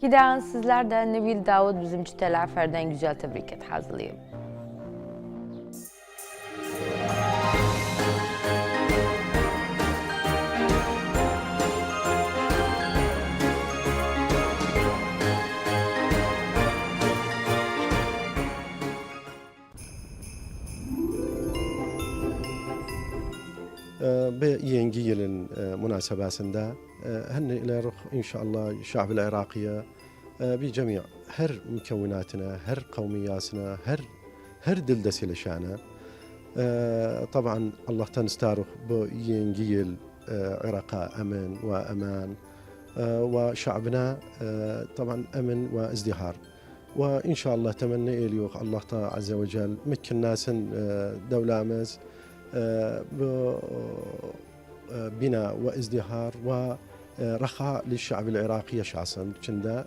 Giden sizlerden Nebil Davud bizim çitelerden güzel tebriket hazırlayayım. بينجي المناسبات هن إلى رخ إن شاء الله الشعب العراقي بجميع هر مكوناتنا هر قومياتنا هر دلدسي لشانا طبعا الله تنستارخ بينجي العراق أمن وأمان وشعبنا طبعا أمن وازدهار وإن شاء الله تمنى إليوخ الله عز وجل مكن ناس دولامز بناء وازدهار ورخاء للشعب العراقي شخصا كندا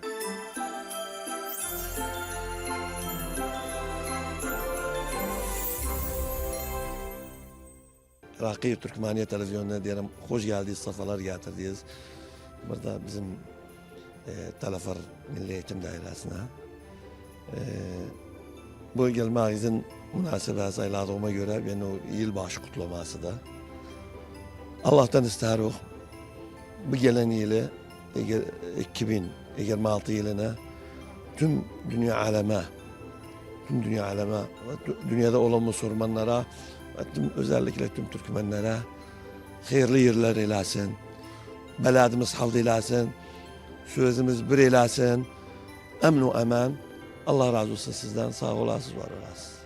Iraqi Türkmeniye televizyonuna diyelim hoş geldiniz, safalar getirdiniz. Burada bizim Telefar Milli Eğitim Dairesi'ne. Bu gelmemizin münasebeti ayladığıma göre ben o yılbaşı kutlaması da. Allah'tan isterim bu gelen yılı 2026 yılına tüm dünya aleme, dünyada olan Müslümanlara, özellikle tüm Türkmenlere hayırlı yıllar eylesin. Beladımız havd eylesin. Sözümüz bir eylesin. Emin ve eman. Allah razı olsun sizden. Sağ olasınız, var olasınız.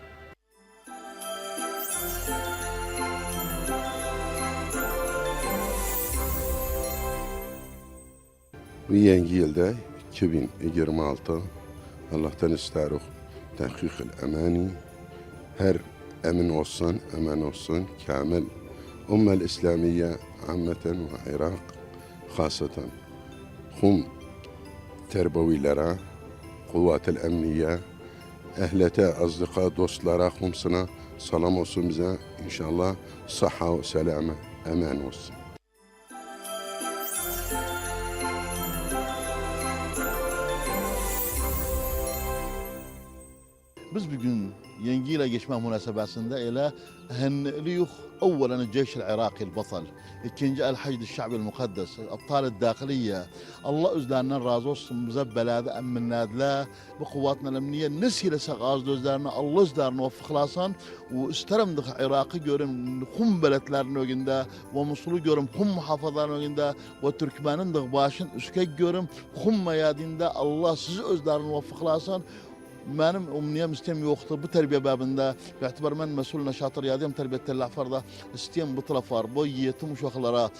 Bu yeni yılda 2026 Allah'tan isterim tahkik el-emani her emin olsun, eman olsun, kamil Ummel İslamiye ammeten ve Irak hasaten hum terbiyevilere kuvvet-el emniye ehlete, azdıka, dostlara humsuna salam olsun bize inşallah sıhha ve selame eman olsun. Biz bugün yengiyle geçme münasebesinde ile هنليخ اولا الجيش العراقي البطل، ikinci الحشد الشعبي المقدس، الابطال الداخليه، الله özlerinden razı olsun bize belada emminadla bu kuvvetna الامنيه نسي لسغاز özlerine Allah özlerini vafıklasın ve isterimdik Irak'ı görün kum beletlerin önünde ve Musul'u görün kum muhafazaların önünde ve Türkmen'in de başın üskek görün kum meyadinde Allah sizi özlerini vafıklasın. Benim umniyem istem yoktu bu terbiye babında. Bi'tibar ben mesul neşat riyadiyem terbiyet lafarda istem bu taraflar, bu yetim uşaklara,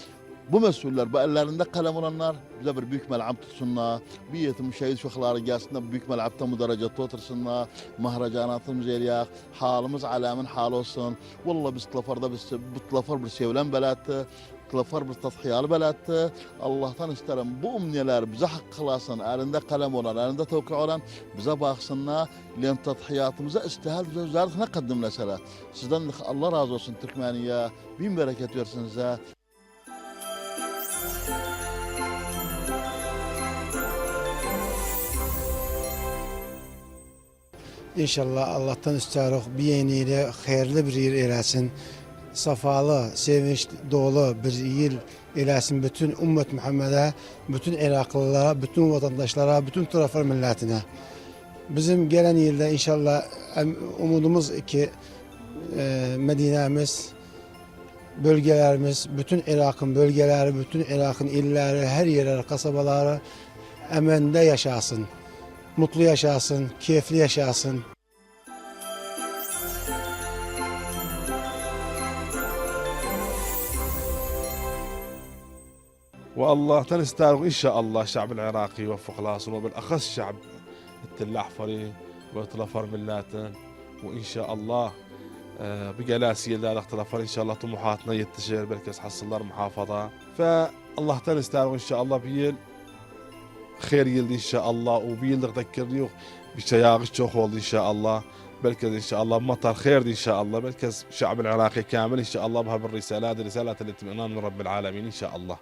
bu mesuller, bu ellerinde kalem olanlar bize bir büyük mel'am tutsunlar. Bir yetim şehit uşakları gelsinler, büyük mel'apta müderece otursunlar. Mahracanatımız eriyak, halimiz alamin hal olsun. Vallahi biz taraflarda bu taraflar bir sevilen belattı. Tlafar bir tadhiyalı belattı. Allah'tan isterim bu umniyeler bize hak kılasın. Elinde kalem olan, elinde tevki olan bize baksınlar. Len tadhiyatımıza istihal bize üzerine kaddimleseler. Sizden Allah razı olsun Türkmeniye. Bin bereket versin size. İnşallah Allah'tan istiyoruz bir yeniyle hayırlı bir yıl eylesin. Safalı, sevinç dolu bir yıl eylesin bütün ümmet Muhammed'e, bütün Iraklılara, bütün vatandaşlara, bütün taraflar milletine. Bizim gelen yılda inşallah umudumuz ki Medine'miz, bölgelerimiz, bütün Irak'ın bölgeleri, bütün Irak'ın illeri, her yerleri, kasabaları emende yaşasın. Mutlu yaşasın, keyifli yaşasın. والله تنستارغ إن شاء الله الشعب العراقي يوفق راسه وبالأخص شعب التلاحفري وتلفر ملاتن وإن شاء الله بجلاسية لا اختلافر إن شاء الله طموحاتنا يتشير بالكس حصلنا محافظة فالله تنستارغ إن شاء الله بيل خير يلد إن شاء الله وبيل تذكرني بشياغ الشوخول إن شاء الله بلكز إن شاء الله مطر خير إن شاء الله بلكز الشعب العراقي كامل إن شاء الله بها بالرسالات رسالة الاطمئنان من رب العالمين إن شاء الله.